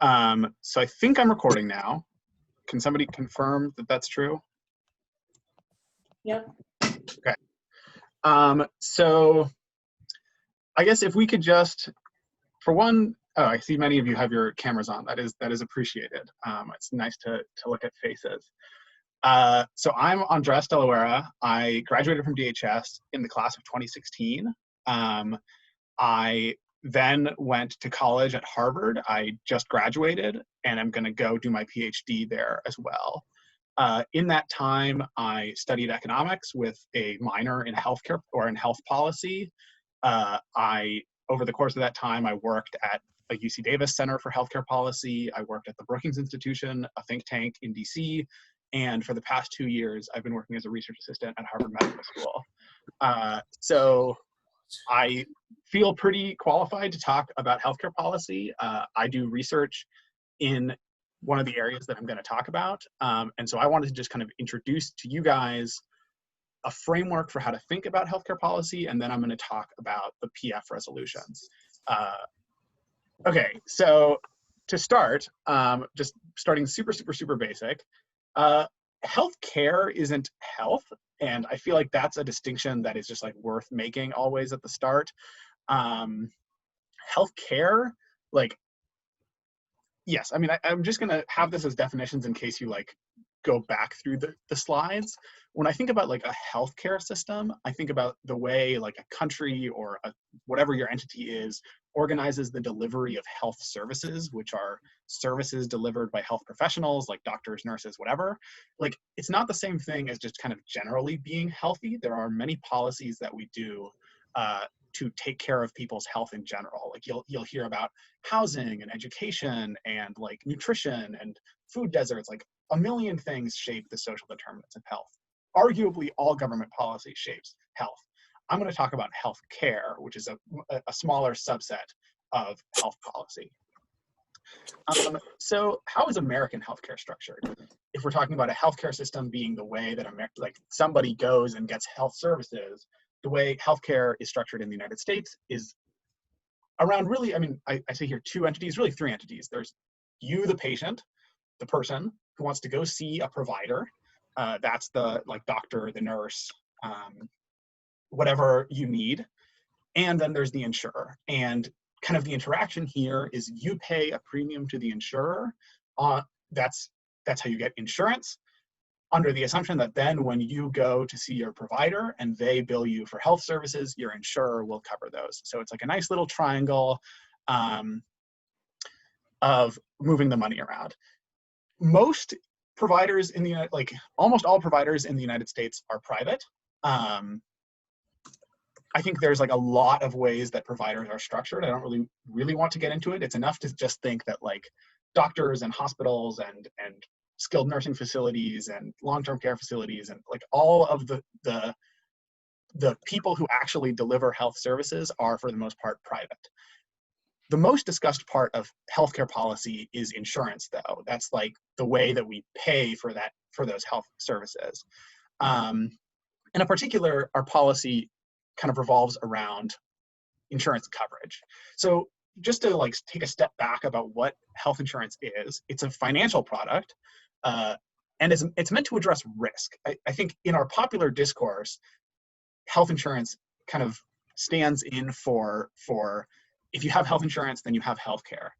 So I think I'm recording now. Can somebody confirm that that's true? Yep. Okay. So I guess if we could just, for one, oh, I see many of you have your cameras on. That is appreciated. It's nice to look at faces. So I'm Andres De La Huera. I graduated from DHS in the class of 2016. I then went to college at Harvard. I just graduated, and I'm going to go do my PhD there as well. In that time, I studied economics with a minor in healthcare or in health policy. Over the course of that time, I worked at a UC Davis Center for Healthcare Policy. I worked at the Brookings Institution, a think tank in DC. And for the past 2 years, I've been working as a research assistant at Harvard Medical School. So I feel pretty qualified to talk about healthcare policy. I do research in one of the areas that I'm going to talk about. And so I wanted to just kind of introduce to you guys a framework for how to think about healthcare policy, and then I'm going to talk about the PF resolutions. Okay, so to start, just starting super basic, healthcare isn't health, and I feel like that's a distinction that is just like worth making always at the start. Healthcare, like, yes, I mean, I'm just going to have this as definitions in case you like go back through the slides. When I think about like a healthcare system, I think about the way like a country or whatever your entity is organizes the delivery of health services, which are services delivered by health professionals like doctors, nurses, whatever. Like, it's not the same thing as just kind of generally being healthy. There are many policies that we do to take care of people's health in general. Like you'll hear about housing and education and like nutrition and food deserts. Like a million things shape the social determinants of health. Arguably, all government policy shapes health. I'm going to talk about health care, which is a smaller subset of health policy. So how is American healthcare structured? If we're talking about a healthcare system being the way that like somebody goes and gets health services, the way healthcare is structured in the United States is around really, I mean, I say here 2 entities, really 3 entities. There's you, the patient, the person who wants to go see a provider. That's the like doctor, the nurse, whatever you need. And then there's the insurer. And kind of the interaction here is you pay a premium to the insurer. That's how you get insurance, under the assumption that then when you go to see your provider and they bill you for health services, your insurer will cover those. So it's like a nice little triangle of moving the money around. Most providers in the, like almost all providers in the United States are private. I think there's like a lot of ways that providers are structured. I don't really want to get into it. It's enough to just think that like doctors and hospitals and skilled nursing facilities and long-term care facilities and like all of the people who actually deliver health services are for the most part private. The most discussed part of healthcare policy is insurance, though. That's like the way that we pay for those health services. And in particular, our policy kind of revolves around insurance coverage. So just to like take a step back about what health insurance is, it's a financial product, and it's meant to address risk. I think in our popular discourse, health insurance kind of stands in for if you have health insurance, then you have healthcare.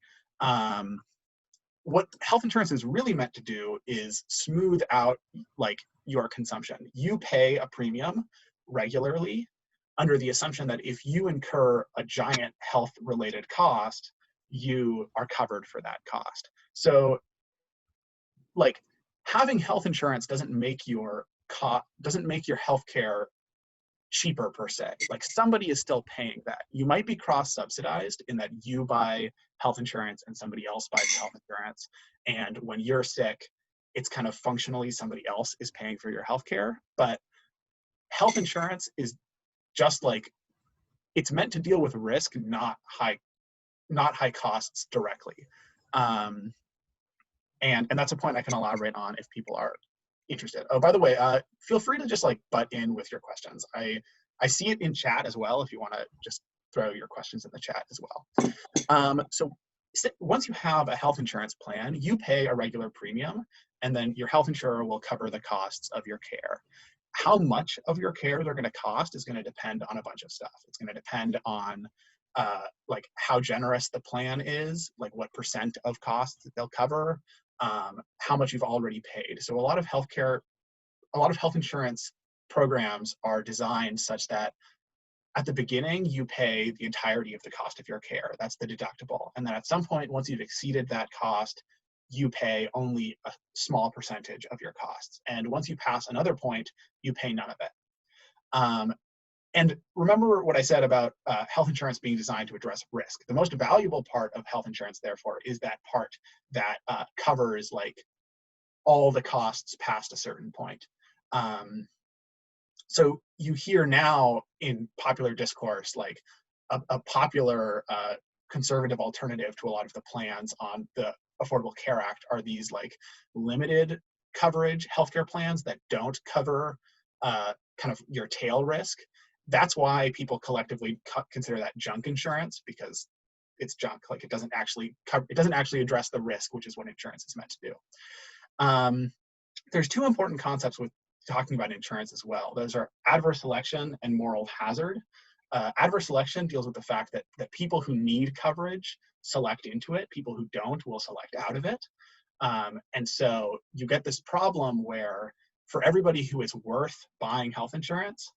What health insurance is really meant to do is smooth out like your consumption. You pay a premium regularly under the assumption that if you incur a giant health-related cost, you are covered for that cost. So, like, having health insurance doesn't make your healthcare cheaper per se. Like, somebody is still paying that. You might be cross-subsidized in that you buy health insurance and somebody else buys health insurance, and when you're sick, it's kind of functionally somebody else is paying for your healthcare. But health insurance is just like, it's meant to deal with risk, not high costs directly. And that's a point I can elaborate on if people are interested. Oh, by the way, feel free to just like butt in with your questions. I see it in chat as well if you want to just throw your questions in the chat as well. So once you have a health insurance plan, you pay a regular premium, and then your health insurer will cover the costs of your care. How much of your care they're going to cost is going to depend on a bunch of stuff. It's going to depend on like how generous the plan is, like what percent of costs that they'll cover, how much you've already paid. So a lot of health insurance programs are designed such that at the beginning, you pay the entirety of the cost of your care. That's the deductible. And then at some point, once you've exceeded that cost, you pay only a small percentage of your costs. And once you pass another point, you pay none of it. And remember what I said about health insurance being designed to address risk. The most valuable part of health insurance, therefore, is that part that covers like all the costs past a certain point. So you hear now in popular discourse, like a popular conservative alternative to a lot of the plans on the Affordable Care Act are these like limited coverage healthcare plans that don't cover kind of your tail risk. That's why people collectively consider that junk insurance, because it's junk. Like it doesn't actually address the risk, which is what insurance is meant to do. There's two important concepts with talking about insurance as well. Those are adverse selection and moral hazard. Adverse selection deals with the fact that people who need coverage select into it. People who don't will select out of it. And so you get this problem where for everybody who it's worth buying health insurance,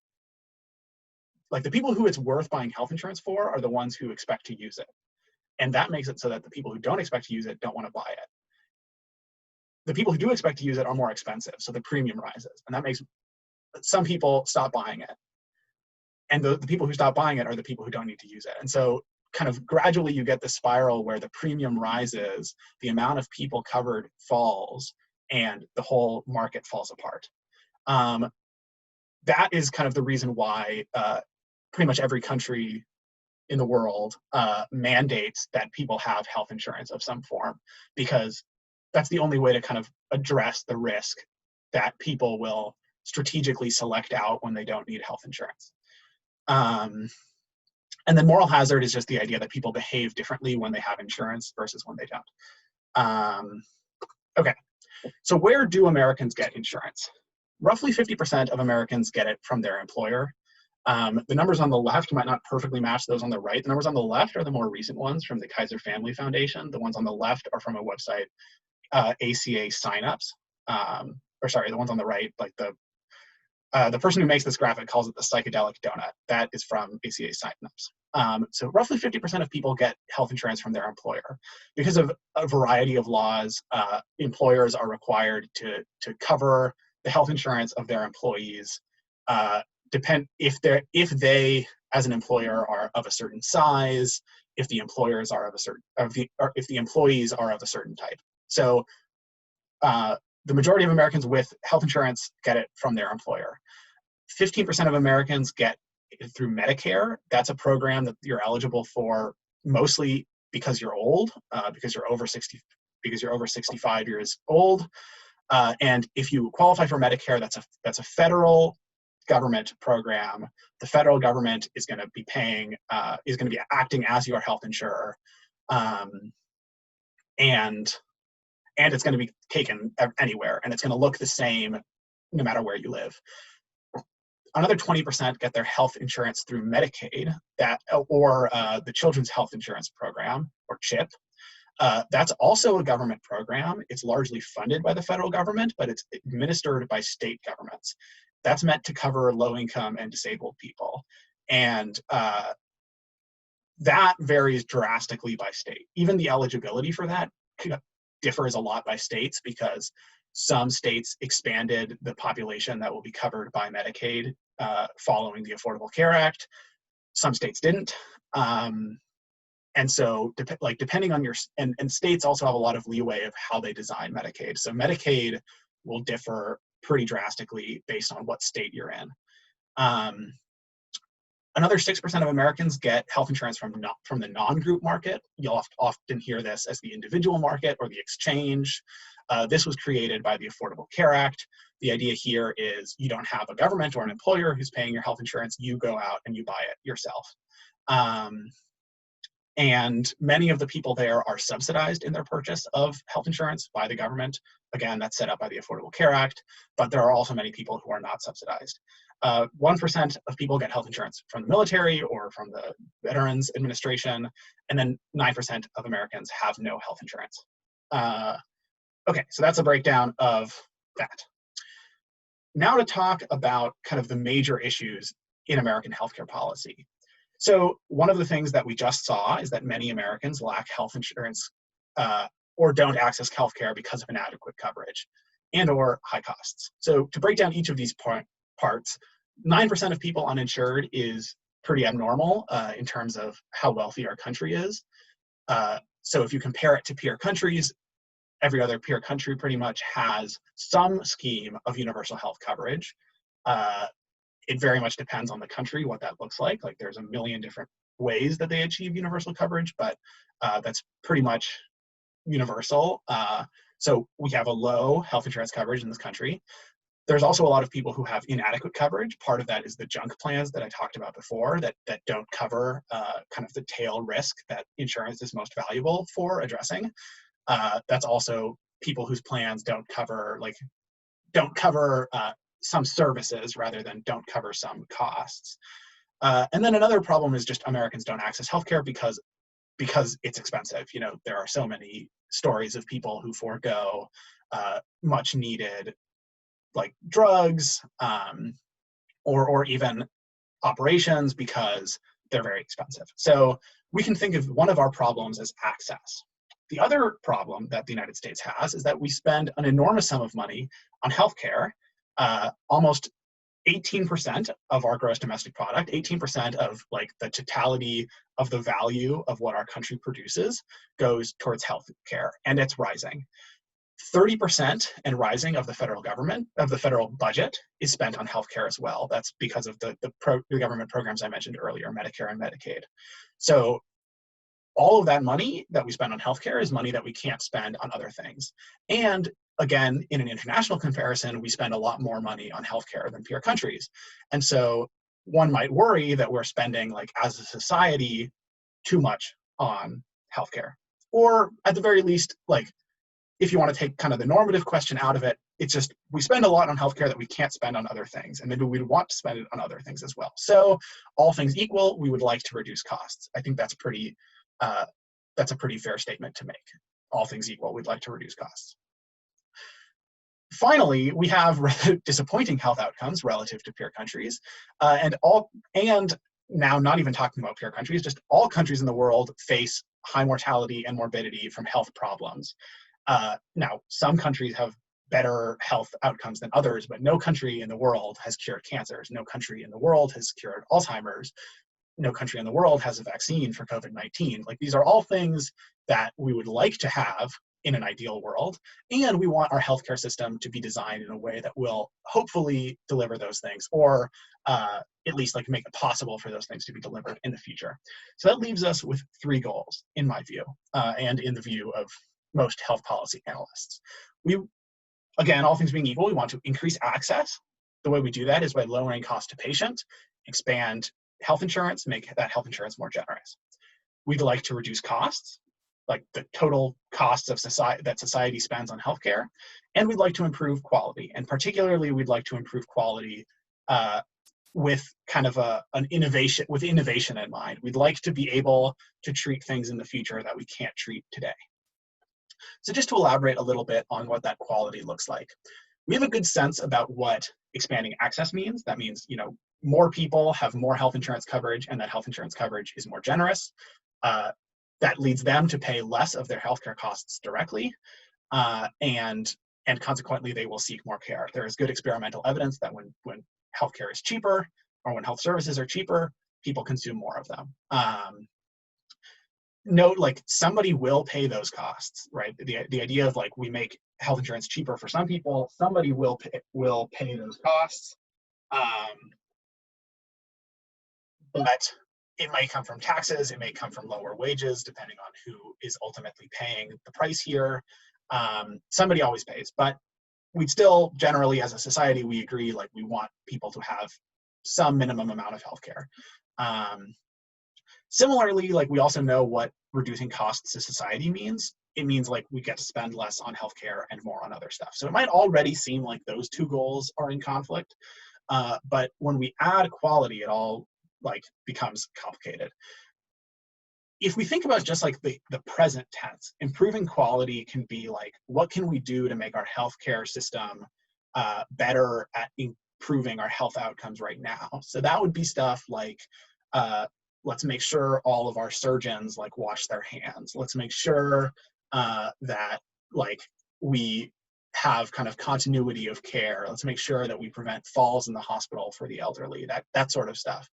like the people who it's worth buying health insurance for are the ones who expect to use it. And that makes it so that the people who don't expect to use it don't want to buy it. The people who do expect to use it are more expensive, so the premium rises, and that makes some people stop buying it. And the people who stop buying it are the people who don't need to use it. And so kind of gradually you get the spiral where the premium rises, the amount of people covered falls, and the whole market falls apart. That is kind of the reason why pretty much every country in the world mandates that people have health insurance of some form, because that's the only way to kind of address the risk that people will strategically select out when they don't need health insurance. And then moral hazard is just the idea that people behave differently when they have insurance versus when they don't. Okay, so where do Americans get insurance? Roughly 50% of Americans get it from their employer. The numbers on the left might not perfectly match those on the right. The numbers on the left are the more recent ones from the Kaiser Family Foundation. The ones on the left are from a website, ACA signups. Or sorry, the ones on the right, like the person who makes this graphic calls it the psychedelic donut. That is from ACA signups. So roughly 50% of people get health insurance from their employer. Because of a variety of laws, employers are required to cover the health insurance of their employees, if they as an employer are of a certain size, if the employers are of a certain, or if the employees are of a certain type. So the majority of Americans with health insurance get it from their employer. 15% of Americans get it through Medicare. That's a program that you're eligible for mostly because you're old, because you're over 65 years old. And if you qualify for Medicare, that's a federal government program. The federal government is going to be paying, is going to be acting as your health insurer, and it's going to be taken anywhere, and it's going to look the same no matter where you live. Another 20% get their health insurance through Medicaid, or the Children's Health Insurance Program, or CHIP. That's also a government program. It's largely funded by the federal government, but it's administered by state governments. That's meant to cover low-income and disabled people. And that varies drastically by state. Even the eligibility for that differs a lot by states, because some states expanded the population that will be covered by Medicaid following the Affordable Care Act. Some states didn't. And so depending on your, and states also have a lot of leeway of how they design Medicaid. So Medicaid will differ pretty drastically based on what state you're in. Another 6% of Americans get health insurance from the non-group market. You'll often hear this as the individual market or the exchange. This was created by the Affordable Care Act. The idea here is you don't have a government or an employer who's paying your health insurance. You go out and you buy it yourself. And many of the people there are subsidized in their purchase of health insurance by the government. Again, that's set up by the Affordable Care Act, but there are also many people who are not subsidized. 1% of people get health insurance from the military or from the Veterans Administration, and then 9% of Americans have no health insurance. Okay, so that's a breakdown of that. Now to talk about kind of the major issues in American healthcare policy. So one of the things that we just saw is that many Americans lack health insurance or don't access healthcare because of inadequate coverage and or high costs. So to break down each of these parts, 9% of people uninsured is pretty abnormal in terms of how wealthy our country is. So if you compare it to peer countries, every other peer country pretty much has some scheme of universal health coverage. It very much depends on the country, what that looks like. Like there's a million different ways that they achieve universal coverage, but that's pretty much universal. So we have a low health insurance coverage in this country. There's also a lot of people who have inadequate coverage. Part of that is the junk plans that I talked about before that don't cover kind of the tail risk that insurance is most valuable for addressing. That's also people whose plans don't cover some services rather than don't cover some costs. And then another problem is just Americans don't access healthcare because it's expensive. You know, there are so many stories of people who forego much needed like drugs or even operations because they're very expensive. So we can think of one of our problems as access. The other problem that the United States has is that we spend an enormous sum of money on healthcare. Almost 18% of our gross domestic product, 18% of like the totality of the value of what our country produces goes towards healthcare, and it's rising. 30% and rising of the federal government, of the federal budget, is spent on healthcare as well. That's because of the government programs I mentioned earlier, Medicare and Medicaid. So all of that money that we spend on healthcare is money that we can't spend on other things. And again, in an international comparison, we spend a lot more money on healthcare than peer countries. And so one might worry that we're spending, like as a society, too much on healthcare. Or at the very least, like if you want to take kind of the normative question out of it, it's just we spend a lot on healthcare that we can't spend on other things, and maybe we'd want to spend it on other things as well. So all things equal, we would like to reduce costs. I think that's a pretty fair statement to make. All things equal, we'd like to reduce costs. Finally, we have disappointing health outcomes relative to peer countries, and now not even talking about peer countries, just all countries in the world face high mortality and morbidity from health problems. Now, some countries have better health outcomes than others, but no country in the world has cured cancers. No country in the world has cured Alzheimer's. No country in the world has a vaccine for COVID-19. Like these are all things that we would like to have in an ideal world, and we want our healthcare system to be designed in a way that will hopefully deliver those things, or at least like make it possible for those things to be delivered in the future. So that leaves us with 3 goals, in my view, and in the view of most health policy analysts. Again, all things being equal, we want to increase access. The way we do that is by lowering cost to patient, expand health insurance, make that health insurance more generous. We'd like to reduce costs, like the total costs of society spends on healthcare, and we'd like to improve quality. And particularly, we'd like to improve quality with kind of innovation in mind. We'd like to be able to treat things in the future that we can't treat today. So just to elaborate a little bit on what that quality looks like, we have a good sense about what expanding access means. That means, you know, more people have more health insurance coverage, and that health insurance coverage is more generous. That leads them to pay less of their healthcare costs directly, and consequently, they will seek more care. There is good experimental evidence that when healthcare is cheaper, or when health services are cheaper, people consume more of them. Note, like, somebody will pay those costs, right? The idea of like we make health insurance cheaper for some people, somebody will pay those costs. But it may come from taxes, it may come from lower wages, depending on who is ultimately paying the price here. Somebody always pays, but we'd still generally, as a society, we agree, like we want people to have some minimum amount of healthcare. Similarly, like we also know what reducing costs to society means. It means like we get to spend less on healthcare and more on other stuff. So it might already seem like those two goals are in conflict, but when we add quality, it all like becomes complicated. If we think about just like the present tense, improving quality can be like, what can we do to make our healthcare system better at improving our health outcomes right now? So that would be stuff like, let's make sure all of our surgeons like wash their hands. Let's make sure that like we have kind of continuity of care. Let's make sure that we prevent falls in the hospital for the elderly, that sort of stuff.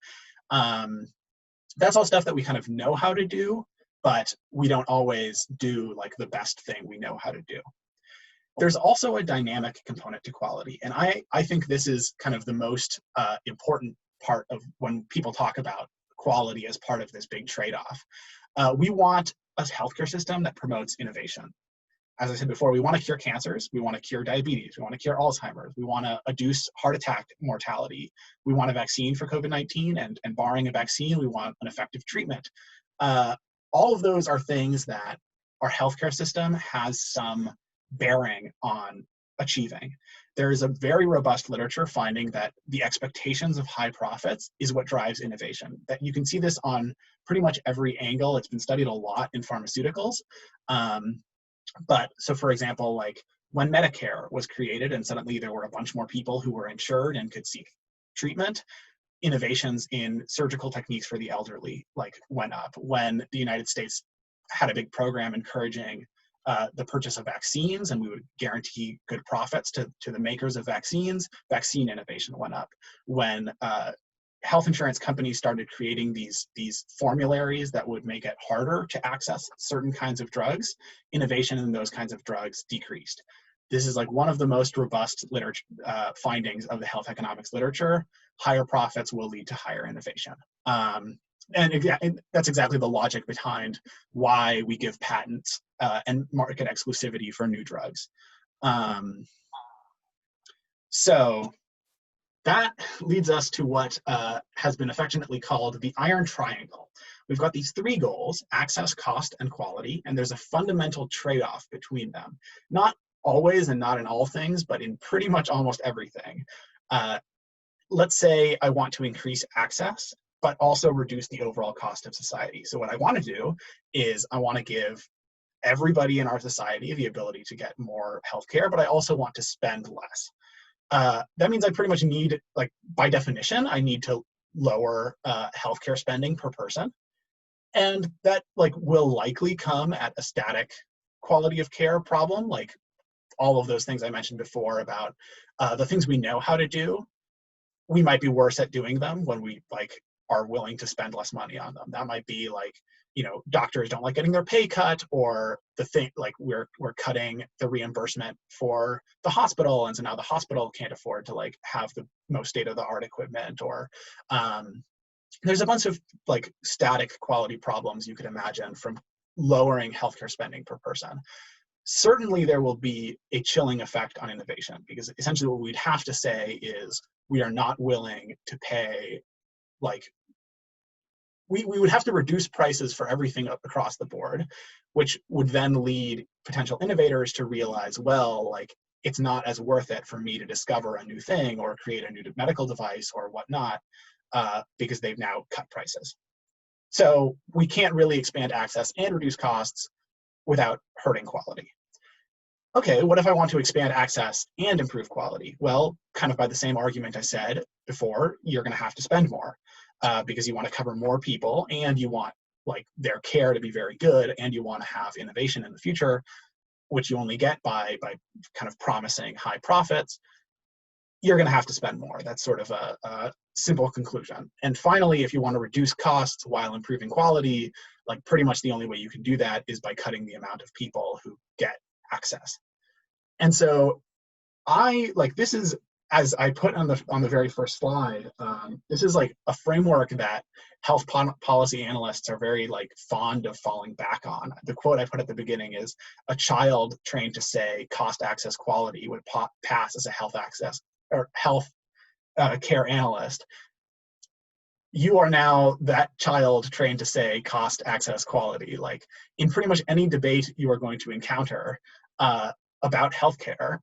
That's all stuff that we kind of know how to do, but we don't always do like the best thing we know how to do. There's also a dynamic component to quality. And I think this is kind of the most important part of when people talk about quality as part of this big trade-off. We want a healthcare system that promotes innovation. As I said before, we want to cure cancers, we want to cure diabetes, we want to cure Alzheimer's, we want to reduce heart attack mortality, we want a vaccine for COVID-19, and barring a vaccine, we want an effective treatment. All of those are things that our healthcare system has some bearing on achieving. There is a very robust literature finding that the expectations of high profits is what drives innovation. That you can see this on pretty much every angle. It's been studied a lot in pharmaceuticals. But so for example, like when Medicare was created and suddenly there were a bunch more people who were insured and could seek treatment, innovations in surgical techniques for the elderly like went up. When the United States had a big program encouraging the purchase of vaccines, and we would guarantee good profits to the makers of vaccines, vaccine innovation went up. When health insurance companies started creating these formularies that would make it harder to access certain kinds of drugs, innovation in those kinds of drugs decreased. This is like one of the most robust literature findings of the health economics literature. Higher profits will lead to higher innovation. And that's exactly the logic behind why we give patents and market exclusivity for new drugs. So that leads us to what has been affectionately called the iron triangle. We've got these three goals: access, cost, and quality, and there's a fundamental trade-off between them. Not always and not in all things, but in pretty much almost everything. Let's say I want to increase access, but also reduce the overall cost of society. So what I want to do is I want to give everybody in our society the ability to get more healthcare, but I also want to spend less. That means I pretty much need, like by definition, I need to lower healthcare spending per person. And that like will likely come at a static quality of care problem, like all of those things I mentioned before about the things we know how to do. We might be worse at doing them when we like are willing to spend less money on them. That might be like, you know, doctors don't like getting their pay cut, or the thing like we're cutting the reimbursement for the hospital, and so now the hospital can't afford to like have the most state-of-the-art equipment, or there's a bunch of like static quality problems you could imagine from lowering healthcare spending per person. Certainly there will be a chilling effect on innovation, because essentially what we'd have to say is we are not willing to pay, like we would have to reduce prices for everything up across the board, which would then lead potential innovators to realize, well, like it's not as worth it for me to discover a new thing or create a new medical device or whatnot, because they've now cut prices. So we can't really expand access and reduce costs without hurting quality. Okay, what if I want to expand access and improve quality? Well, kind of by the same argument I said before, you're going to have to spend more because you want to cover more people, and you want like their care to be very good, and you want to have innovation in the future, which you only get by kind of promising high profits. You're going to have to spend more. That's sort of a simple conclusion. And finally, if you want to reduce costs while improving quality, like pretty much the only way you can do that is by cutting the amount of people who get access. And so this is, as I put on the very first slide, this is like a framework that health policy analysts are very like fond of falling back on. The quote I put at the beginning is, a child trained to say cost, access, quality would pass as a health access or health care analyst. you are now that child trained to say cost, access, quality. Like in pretty much any debate you are going to encounter about healthcare,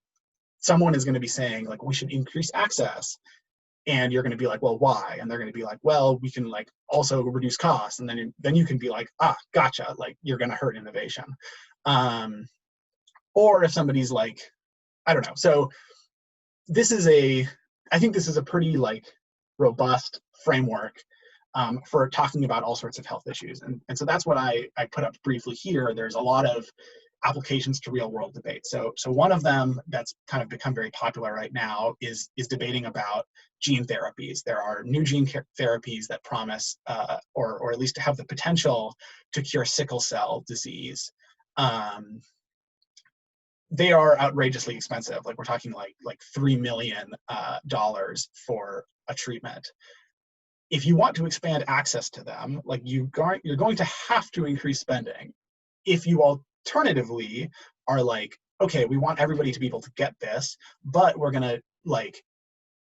someone is going to be saying like we should increase access, and you're going to be like, well, why? And they're going to be like, well, we can like also reduce costs, and then you can be like, ah, gotcha, like you're going to hurt innovation. Or if somebody's like, I don't know. So I think this is a pretty like robust framework for talking about all sorts of health issues. And so that's what I put up briefly here. There's a lot of applications to real world debate. So one of them that's kind of become very popular right now is debating about gene therapies. There are new gene therapies that promise, or at least have the potential to cure sickle cell disease. They are outrageously expensive. Like we're talking like $3 million for a treatment. If you want to expand access to them, like you're going to have to increase spending. If you alternatively are like, okay, we want everybody to be able to get this, but we're gonna like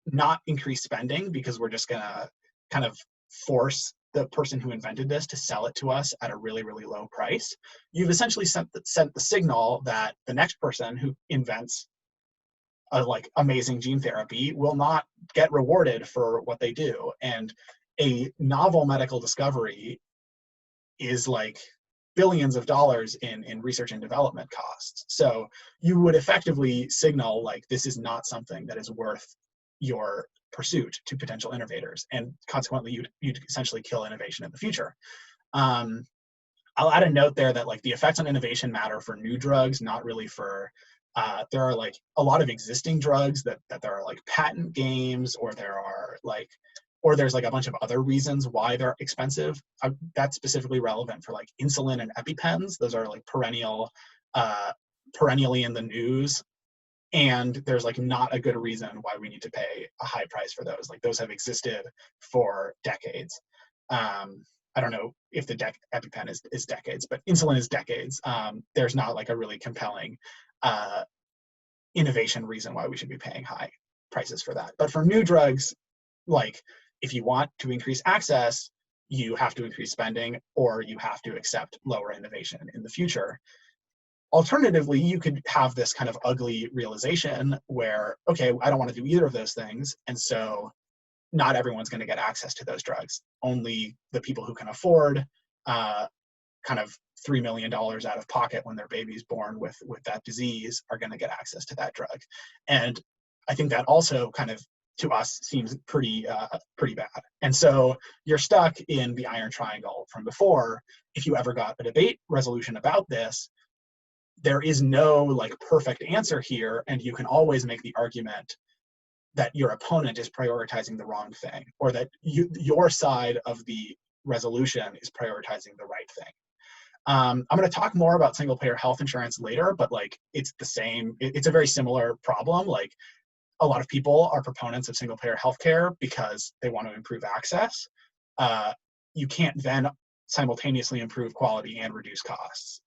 not increase spending because we're just gonna kind of force the person who invented this to sell it to us at a really, really low price, you've essentially sent the signal that the next person who invents a like amazing gene therapy will not get rewarded for what they do. And a novel medical discovery is like billions of dollars in research and development costs. So you would effectively signal like this is not something that is worth your pursuit to potential innovators, and consequently you'd essentially kill innovation in the future. I'll add a note there that like the effects on innovation matter for new drugs, not really for there are like a lot of existing drugs that there are like patent games, or there's like a bunch of other reasons why they're expensive. That's specifically relevant for like insulin and EpiPens. Those are like perennially in the news. And there's like not a good reason why we need to pay a high price for those. Like those have existed for decades. I don't know if the EpiPen is decades, but insulin is decades. There's not like a really compelling innovation reason why we should be paying high prices for that. But for new drugs, like if you want to increase access, you have to increase spending, or you have to accept lower innovation in the future. Alternatively, you could have this kind of ugly realization where, okay, I don't want to do either of those things, and so not everyone's going to get access to those drugs. Only the people who can afford kind of $3 million out of pocket when their baby's born with that disease are going to get access to that drug. And I think that also kind of to us seems pretty bad. And so you're stuck in the iron triangle from before. If you ever got a debate resolution about this, there is no like perfect answer here, and you can always make the argument that your opponent is prioritizing the wrong thing, or that your side of the resolution is prioritizing the right thing. I'm going to talk more about single payer health insurance later, but like it's the same. It's a very similar problem. Like a lot of people are proponents of single payer healthcare because they want to improve access. You can't then simultaneously improve quality and reduce costs.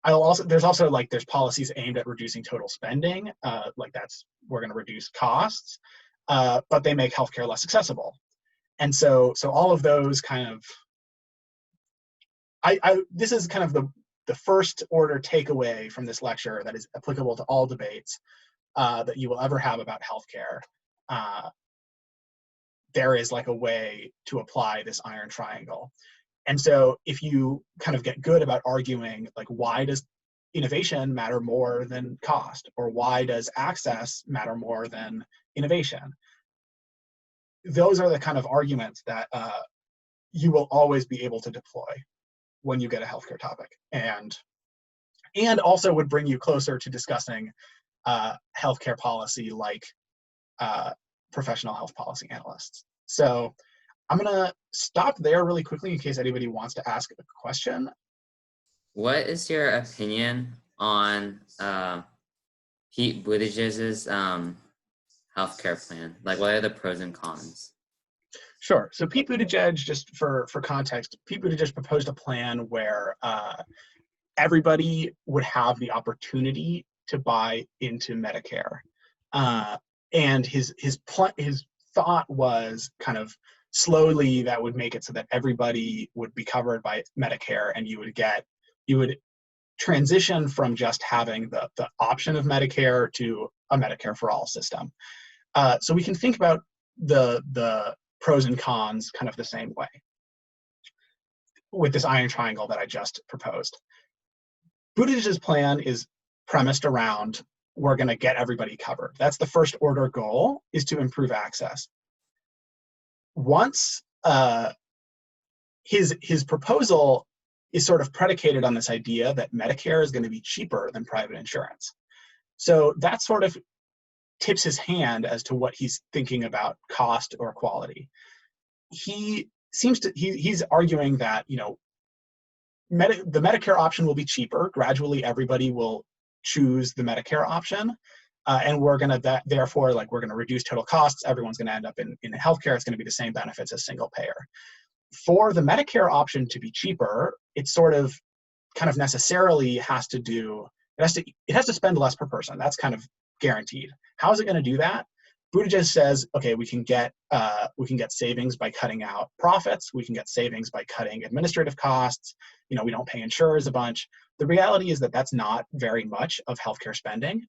There's policies aimed at reducing total spending. We're going to reduce costs, but they make healthcare less accessible. And so all of those kind of, this is kind of the first order takeaway from this lecture that is applicable to all debates that you will ever have about healthcare. There is like a way to apply this iron triangle. And so if you kind of get good about arguing, like, why does innovation matter more than cost? Or why does access matter more than innovation? Those are the kind of arguments that you will always be able to deploy when you get a healthcare topic. And also would bring you closer to discussing healthcare policy like professional health policy analysts. So I'm gonna stop there really quickly in case anybody wants to ask a question. What is your opinion on Pete Buttigieg's healthcare plan? Like, what are the pros and cons? Sure. So Pete Buttigieg, just for context, Pete Buttigieg proposed a plan where everybody would have the opportunity to buy into Medicare, and his thought was kind of slowly that would make it so that everybody would be covered by Medicare, and you would transition from just having the option of Medicare to a Medicare for all system. So we can think about the pros and cons kind of the same way with this iron triangle that I just proposed. Buttigieg's plan is premised around, we're going to get everybody covered. That's the first order goal, is to improve access. Once his proposal is sort of predicated on this idea that Medicare is going to be cheaper than private insurance. So that sort of tips his hand as to what he's thinking about cost or quality. He's arguing that, you know, the Medicare option will be cheaper. Gradually, everybody will choose the Medicare option. And we're going to, therefore, like, we're going to reduce total costs. Everyone's going to end up in healthcare. It's going to be the same benefits as single payer. For the Medicare option to be cheaper, it sort of kind of necessarily has to do, it has to spend less per person. That's kind of guaranteed. How is it going to do that? Buttigieg says, okay, we can get savings by cutting out profits. We can get savings by cutting administrative costs. You know, we don't pay insurers a bunch. The reality is that that's not very much of healthcare spending.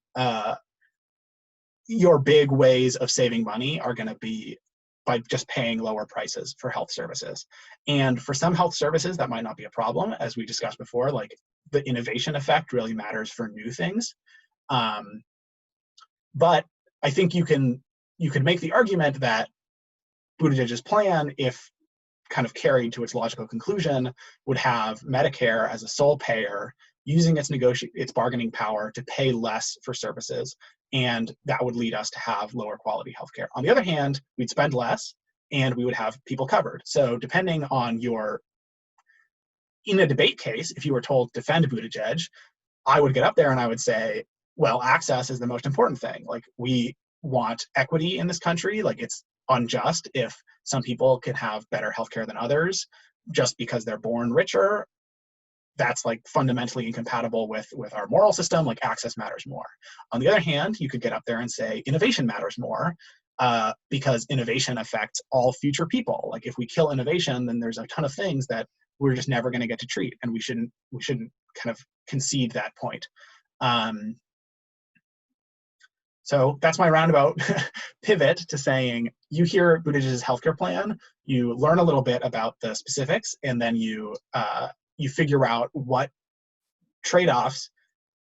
Your big ways of saving money are going to be by just paying lower prices for health services. And for some health services, that might not be a problem. As we discussed before, like, the innovation effect really matters for new things. But I think you can make the argument that Buttigieg's plan, if kind of carried to its logical conclusion, would have Medicare as a sole payer using its bargaining power to pay less for services, and that would lead us to have lower quality healthcare. On the other hand, we'd spend less and we would have people covered. So depending on in a debate case, if you were told to defend Buttigieg, I would get up there and I would say, well, access is the most important thing. Like, we want equity in this country. Like, it's unjust if some people can have better healthcare than others just because they're born richer. That's, like, fundamentally incompatible with our moral system. Like, access matters more. On the other hand, you could get up there and say innovation matters more, because innovation affects all future people. Like, if we kill innovation, then there's a ton of things that we're just never going to get to treat, and we shouldn't kind of concede that point. So that's my roundabout pivot to saying, you hear Buttigieg's healthcare plan, you learn a little bit about the specifics, and then you figure out what trade-offs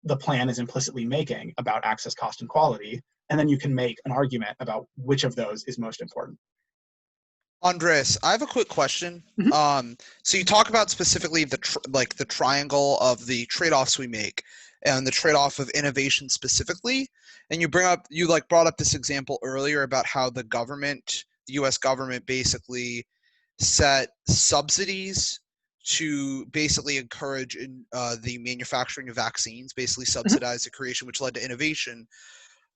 the plan is implicitly making about access, cost, and quality, and then you can make an argument about which of those is most important. Andres, I have a quick question. Mm-hmm. So you talk about specifically the triangle of the trade-offs we make, and the trade-off of innovation specifically, and you brought up this example earlier about how the U.S. government basically set subsidies to basically encourage the manufacturing of vaccines, basically subsidize the creation, which led to innovation.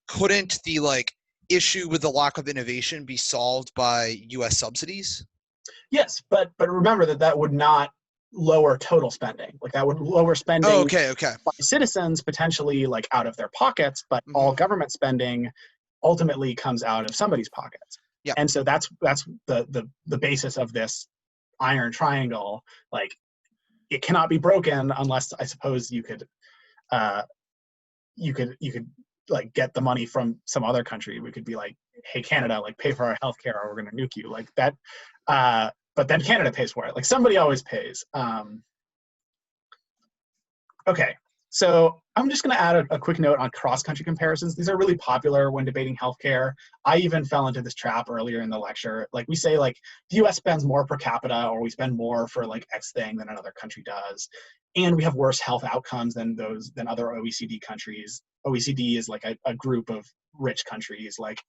Couldn't the issue with the lack of innovation be solved by U.S. subsidies? Yes, but remember that would not lower total spending. Like, that would lower spending okay. by citizens, potentially, like, out of their pockets, but all government spending ultimately comes out of somebody's pockets. Yeah. And so that's the basis of this iron triangle. Like, it cannot be broken unless, I suppose, you could like get the money from some other country. We could be like, hey, Canada, like, pay for our healthcare or we're going to nuke you, like that. But then Canada pays for it. Like, somebody always pays. Okay, so I'm just going to add a quick note on cross-country comparisons. These are really popular when debating healthcare. I even fell into this trap earlier in the lecture. Like, we say, like, the US spends more per capita, or we spend more for, like, X thing than another country does. And we have worse health outcomes than other OECD countries. OECD is like a group of rich countries. Like,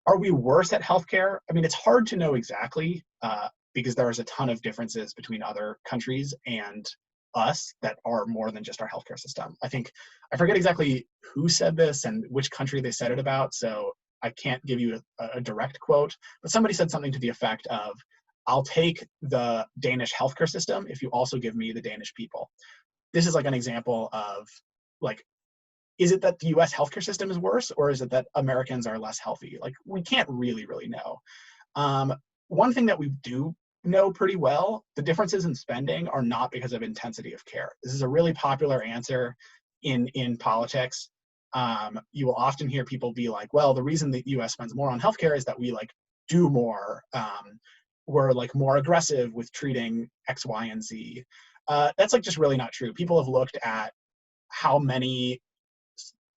are we worse at healthcare? I mean, it's hard to know exactly, because there's a ton of differences between other countries and us that are more than just our healthcare system. I forget exactly who said this and which country they said it about, so I can't give you a direct quote, but somebody said something to the effect of, I'll take the Danish healthcare system if you also give me the Danish people. This is like an example of, like, is it that the US healthcare system is worse, or is it that Americans are less healthy? Like, we can't really know. One thing that we do know pretty well, the differences in spending are not because of intensity of care. This is a really popular answer in politics. You will often hear people be like, well, the reason the US spends more on healthcare is that we like do more. We're like more aggressive with treating X, Y, and Z. That's like just really not true. People have looked at how many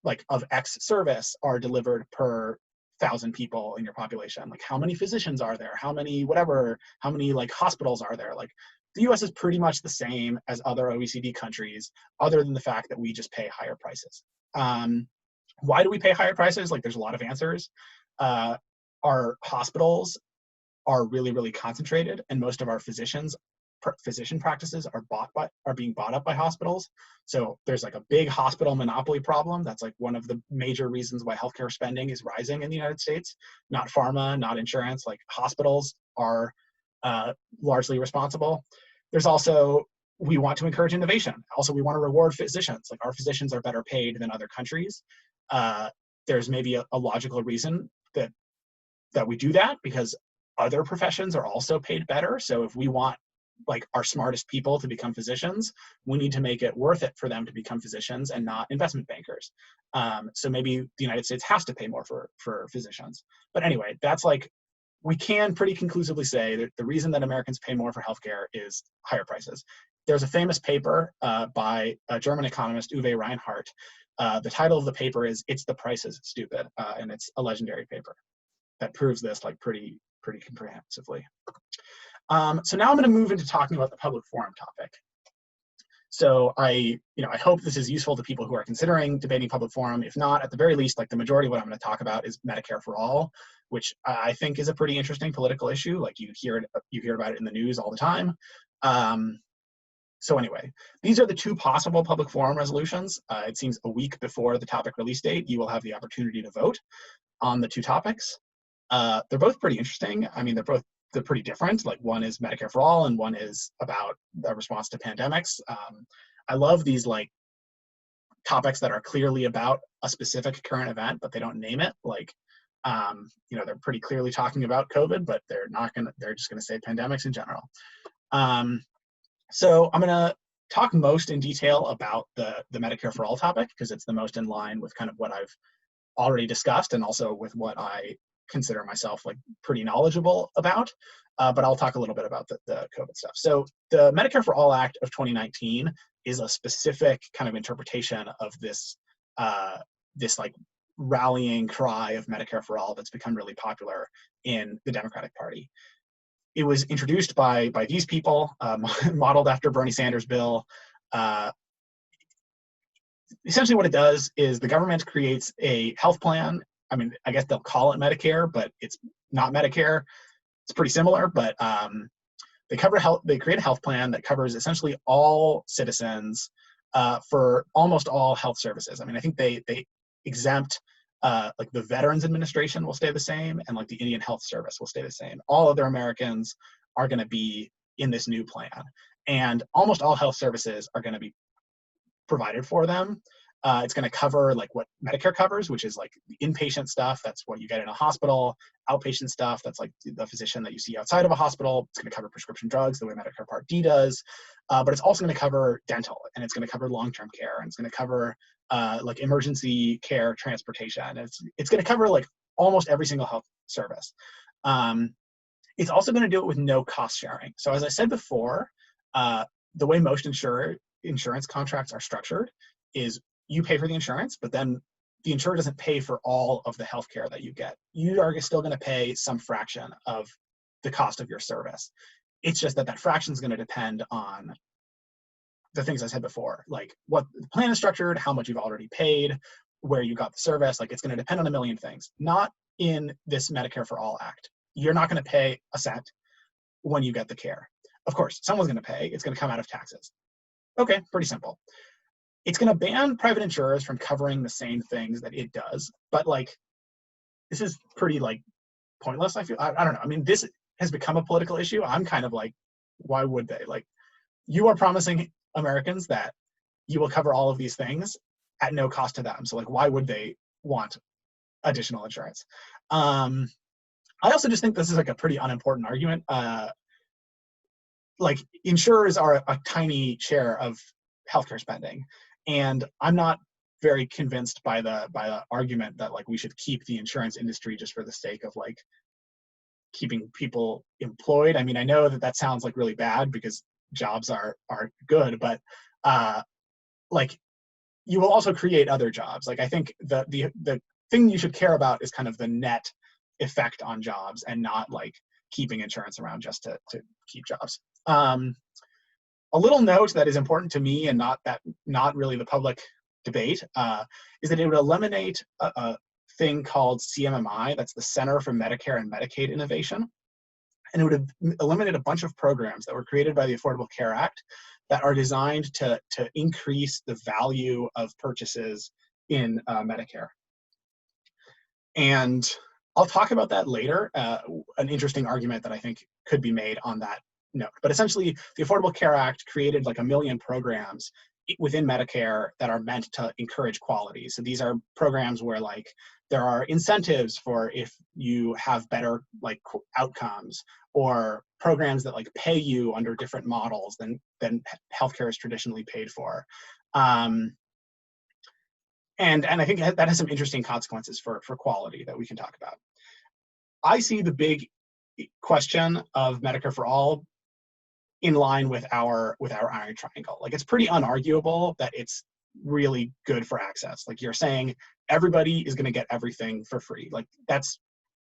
like of X service are delivered per 1,000 people in your population. Like, how many physicians are there? How many whatever? How many like hospitals are there? Like, the US is pretty much the same as other OECD countries, other than the fact that we just pay higher prices. Why do we pay higher prices? Like, there's a lot of answers. Our hospitals are really concentrated, and most of our physician practices are being bought up by hospitals. So there's like a big hospital monopoly problem. That's like one of the major reasons why healthcare spending is rising in the United States. Not pharma, not insurance. Like, hospitals are largely responsible. There's also, we want to encourage innovation. Also, we want to reward physicians. Like, our physicians are better paid than other countries. There's maybe a logical reason that we do that, because other professions are also paid better. So if we want like our smartest people to become physicians, we need to make it worth it for them to become physicians and not investment bankers. So maybe the United States has to pay more for physicians. But anyway, that's like, we can pretty conclusively say that the reason that Americans pay more for healthcare is higher prices. There's a famous paper by a German economist, Uwe Reinhardt. The title of the paper is "It's the Price is Stupid," and it's a legendary paper that proves this like pretty comprehensively. So now I'm going to move into talking about the public forum topic. So I hope this is useful to people who are considering debating public forum. If not, at the very least, like, the majority of what I'm going to talk about is Medicare for all, which I think is a pretty interesting political issue. Like, you hear about it in the news all the time. So anyway, these are the two possible public forum resolutions. It seems a week before the topic release date, you will have the opportunity to vote on the two topics. They're both pretty interesting. I mean, they're pretty different. Like, one is Medicare for all and one is about the response to pandemics. I love these like topics that are clearly about a specific current event, but they don't name it. Like, they're pretty clearly talking about COVID, but they're just gonna say pandemics in general. So I'm gonna talk most in detail about the Medicare for all topic, because it's the most in line with kind of what I've already discussed, and also with what I consider myself like pretty knowledgeable about, but I'll talk a little bit about the COVID stuff. So the Medicare for All Act of 2019 is a specific kind of interpretation of this like rallying cry of Medicare for all that's become really popular in the Democratic Party. It was introduced by these people, modeled after Bernie Sanders' bill. Essentially what it does is the government creates a health plan. I mean, I guess they'll call it Medicare, but it's not Medicare. It's pretty similar, but they create a health plan that covers essentially all citizens for almost all health services. I mean, I think they exempt like the Veterans Administration will stay the same, and like the Indian Health Service will stay the same. All other Americans are going to be in this new plan, and almost all health services are going to be provided for them. It's going to cover like what Medicare covers, which is like the inpatient stuff. That's what you get in a hospital. Outpatient stuff, that's like the physician that you see outside of a hospital. It's going to cover prescription drugs the way Medicare Part D does. But it's also going to cover dental, and it's going to cover long-term care, and it's going to cover like emergency care transportation. It's going to cover like almost every single health service. It's also going to do it with no cost sharing. So as I said before, the way most insurance contracts are structured is you pay for the insurance, but then the insurer doesn't pay for all of the healthcare that you get. You are still going to pay some fraction of the cost of your service. It's just that fraction is going to depend on the things I said before, like what the plan is structured, how much you've already paid, where you got the service. Like, it's going to depend on a million things. Not in this Medicare for All Act. You're not going to pay a cent when you get the care. Of course, someone's going to pay. It's going to come out of taxes. Okay, pretty simple. It's going to ban private insurers from covering the same things that it does, but like, this is pretty like pointless. I feel, I don't know. I mean, this has become a political issue. I'm kind of like, why would they? Like, you are promising Americans that you will cover all of these things at no cost to them. So like, why would they want additional insurance? I also just think this is like a pretty unimportant argument. Like insurers are a tiny share of healthcare spending, and I'm not very convinced by the argument that like we should keep the insurance industry just for the sake of like keeping people employed. I mean, I know that that sounds like really bad because jobs are good, but like you will also create other jobs. Like I think the thing you should care about is kind of the net effect on jobs and not like keeping insurance around just to keep jobs. A little note that is important to me and not really the public debate is that it would eliminate a thing called CMMI, that's the Center for Medicare and Medicaid Innovation. And it would have eliminated a bunch of programs that were created by the Affordable Care Act that are designed to increase the value of purchases in Medicare. And I'll talk about that later, an interesting argument that I think could be made on that note. But essentially, the Affordable Care Act created like 1 million programs within Medicare that are meant to encourage quality. So these are programs where like there are incentives for if you have better like outcomes, or programs that like pay you under different models than healthcare is traditionally paid for. And I think that has some interesting consequences for quality that we can talk about. I see the big question of Medicare for All in line with our iron triangle. Like it's pretty unarguable that it's really good for access. Like you're saying everybody is going to get everything for free. Like that's,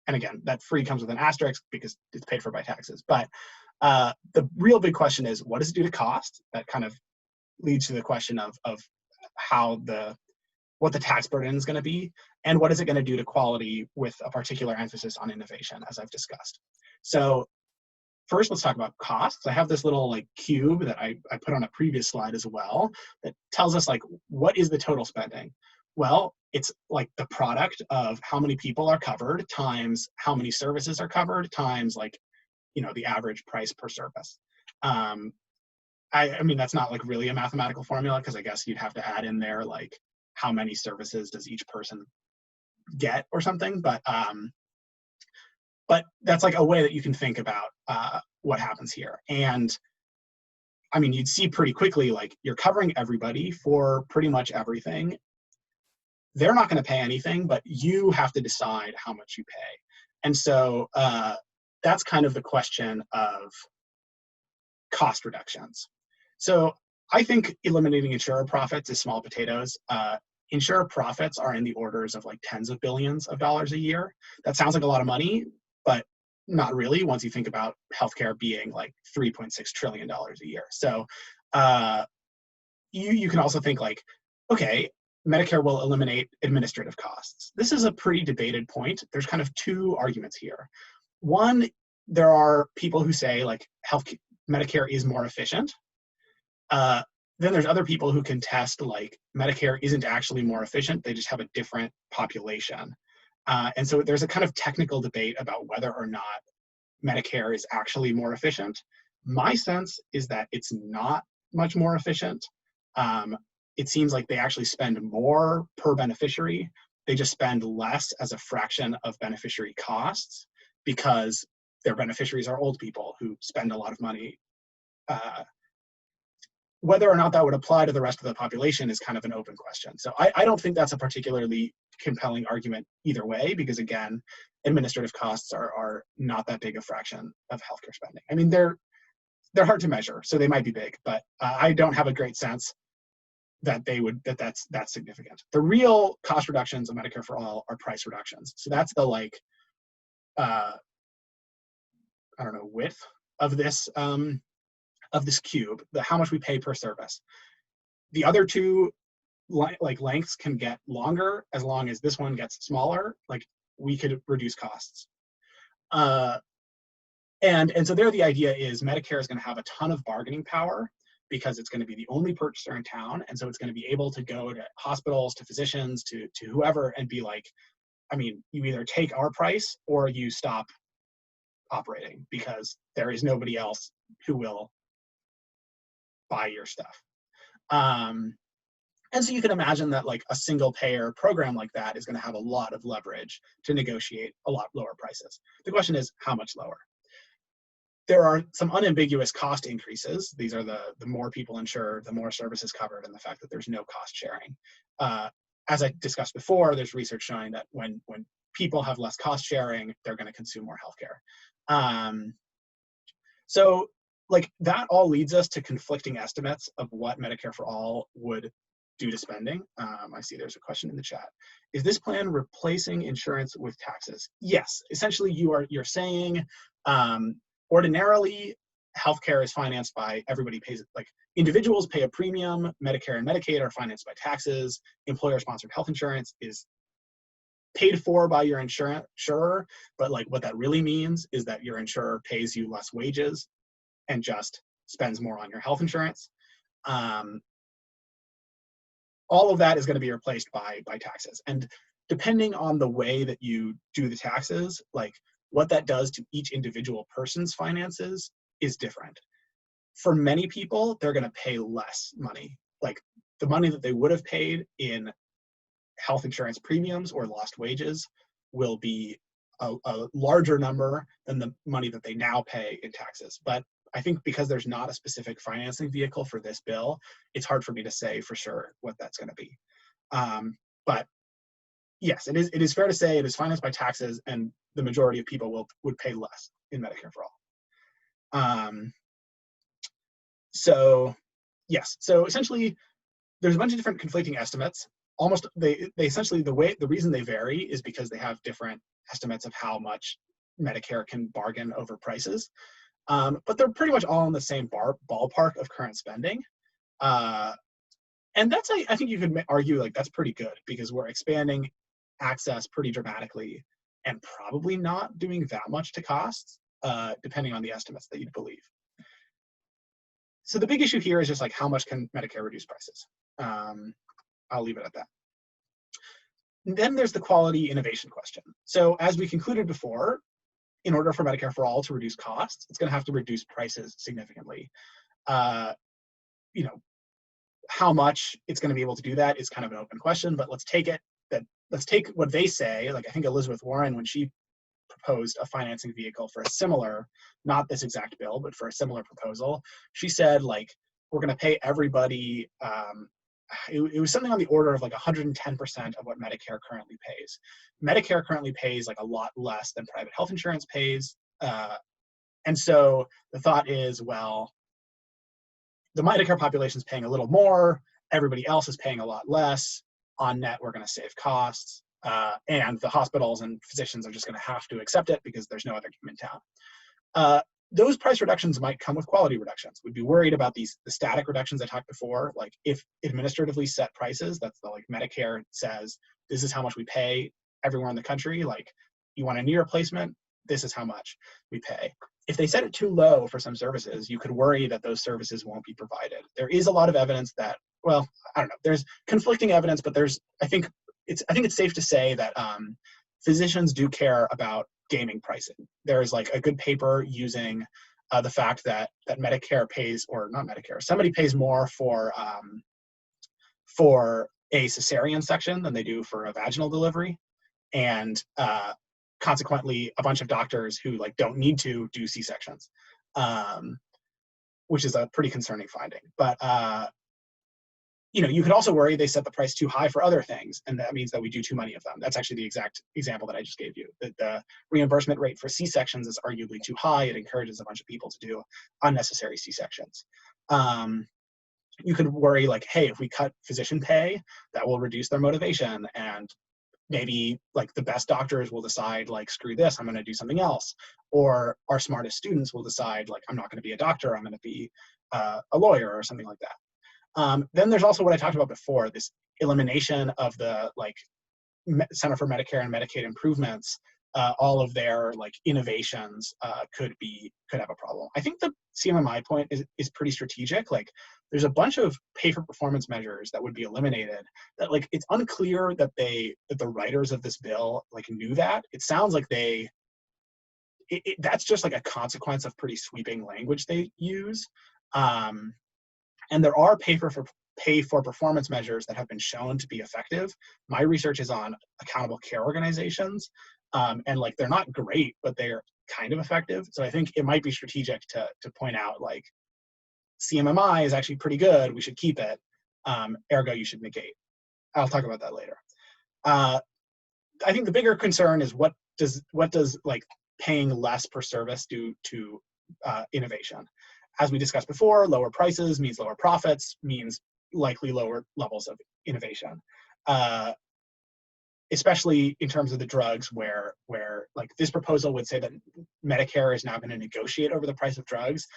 and again, that free comes with an asterisk because it's paid for by taxes. But the real big question is, what does it do to cost? That kind of leads to the question of how what the tax burden is going to be, and what is it going to do to quality with a particular emphasis on innovation, as I've discussed. So first, let's talk about costs. I have this little like cube that I put on a previous slide as well that tells us like, what is the total spending? Well, it's like the product of how many people are covered times how many services are covered times like, you know, the average price per service. I mean, that's not like really a mathematical formula because I guess you'd have to add in there like how many services does each person get or something, but that's like a way that you can think about what happens here. And I mean, you'd see pretty quickly, like you're covering everybody for pretty much everything. They're not going to pay anything, but you have to decide how much you pay. And so that's kind of the question of cost reductions. So I think eliminating insurer profits is small potatoes. Insurer profits are in the orders of like tens of billions of dollars a year. That sounds like a lot of money, but not really once you think about healthcare being like $3.6 trillion a year. So you can also think like, okay, Medicare will eliminate administrative costs. This is a pretty debated point. There's kind of two arguments here. One, there are people who say like Medicare is more efficient. Then there's other people who contest like Medicare isn't actually more efficient. They just have a different population. And so there's a kind of technical debate about whether or not Medicare is actually more efficient. My sense is that it's not much more efficient. It seems like they actually spend more per beneficiary. They just spend less as a fraction of beneficiary costs because their beneficiaries are old people who spend a lot of money. Whether or not that would apply to the rest of the population is kind of an open question. So I don't think that's a particularly compelling argument either way, because again, administrative costs are not that big a fraction of healthcare spending. I mean, they're hard to measure, so they might be big, but I don't have a great sense that that's significant. The real cost reductions of Medicare for All are price reductions. So that's the like, I don't know, width of this cube, how much we pay per service. The other two like lengths can get longer as long as this one gets smaller. Like we could reduce costs. And so there the idea is Medicare is going to have a ton of bargaining power because it's going to be the only purchaser in town. And so it's going to be able to go to hospitals, to physicians, to whoever and be like, I mean, you either take our price or you stop operating because there is nobody else who will buy your stuff. And And so you can imagine that like a single payer program like that is going to have a lot of leverage to negotiate a lot lower prices. The question is, how much lower? There are some unambiguous cost increases. These are the more people insured, the more services covered, and the fact that there's no cost sharing. As I discussed before, there's research showing that when people have less cost sharing, they're going to consume more healthcare. So like that all leads us to conflicting estimates of what Medicare for All would do to spending. I see there's a question in the chat. Is this plan replacing insurance with taxes? Yes, essentially you're saying ordinarily healthcare is financed by everybody pays, like individuals pay a premium, Medicare and Medicaid are financed by taxes, employer-sponsored health insurance is paid for by your insurer, but like what that really means is that your insurer pays you less wages and just spends more on your health insurance. All of that is going to be replaced by taxes. And depending on the way that you do the taxes, like what that does to each individual person's finances is different. For many people, they're going to pay less money. Like the money that they would have paid in health insurance premiums or lost wages will be a larger number than the money that they now pay in taxes. But I think because there's not a specific financing vehicle for this bill, it's hard for me to say for sure what that's going to be. But yes, it is fair to say it is financed by taxes, and the majority of people would pay less in Medicare for All. So yes, so essentially there's a bunch of different conflicting estimates. Almost they essentially the reason they vary is because they have different estimates of how much Medicare can bargain over prices. But they're pretty much all in the same ballpark of current spending. And that's, I think you could argue like that's pretty good because we're expanding access pretty dramatically and probably not doing that much to costs, depending on the estimates that you'd believe. So the big issue here is just like how much can Medicare reduce prices? I'll leave it at that. And then there's the quality innovation question. So as we concluded before, in order for Medicare for All to reduce costs, it's going to have to reduce prices significantly. You know, how much it's going to be able to do that is kind of an open question, but let's take what they say. Like I think Elizabeth Warren, when she proposed a financing vehicle for a similar, not this exact bill, but for a similar proposal, she said like we're going to pay everybody. It was something on the order of like 110% of what Medicare currently pays. Medicare currently pays like a lot less than private health insurance pays. And so the thought is, well, the Medicare population is paying a little more, everybody else is paying a lot less. On net, we're going to save costs. And the hospitals and physicians are just going to have to accept it because there's no other game in town. Those price reductions might come with quality reductions. We'd be worried about the static reductions I talked before. Like if administratively set prices, that's the like Medicare says, this is how much we pay everywhere in the country. Like you want a knee replacement, this is how much we pay. If they set it too low for some services, you could worry that those services won't be provided. There is a lot of evidence that, well, I don't know, there's conflicting evidence, but I think it's safe to say that physicians do care about gaming pricing. There's like a good paper using the fact that Medicare pays, or not Medicare, somebody pays more for a cesarean section than they do for a vaginal delivery, and consequently, a bunch of doctors who like don't need to do C-sections, which is a pretty concerning finding. But you know, you could also worry they set the price too high for other things, and that means that we do too many of them. That's actually the exact example that I just gave you. That the reimbursement rate for C-sections is arguably too high. It encourages a bunch of people to do unnecessary C-sections. You could worry like, hey, if we cut physician pay, that will reduce their motivation, and maybe like the best doctors will decide like, screw this, I'm going to do something else. Or our smartest students will decide like, I'm not going to be a doctor, I'm going to be a lawyer or something like that. Then there's also what I talked about before, this elimination of the like Center for Medicare and Medicaid improvements. All of their like innovations could have a problem. I think the CMMI point is pretty strategic. Like there's a bunch of pay for performance measures that would be eliminated that like it's unclear that the writers of this bill like knew that. It sounds like that's just like a consequence of pretty sweeping language they use. And there are pay for pay for performance measures that have been shown to be effective. My research is on accountable care organizations, and like they're not great, but they're kind of effective. So I think it might be strategic to point out like CMMI is actually pretty good. We should keep it. Ergo, you should negate. I'll talk about that later. I think the bigger concern is what does like paying less per service do to innovation? As we discussed before, lower prices means lower profits, means likely lower levels of innovation, especially in terms of the drugs where like this proposal would say that Medicare is now going to negotiate over the price of drugs.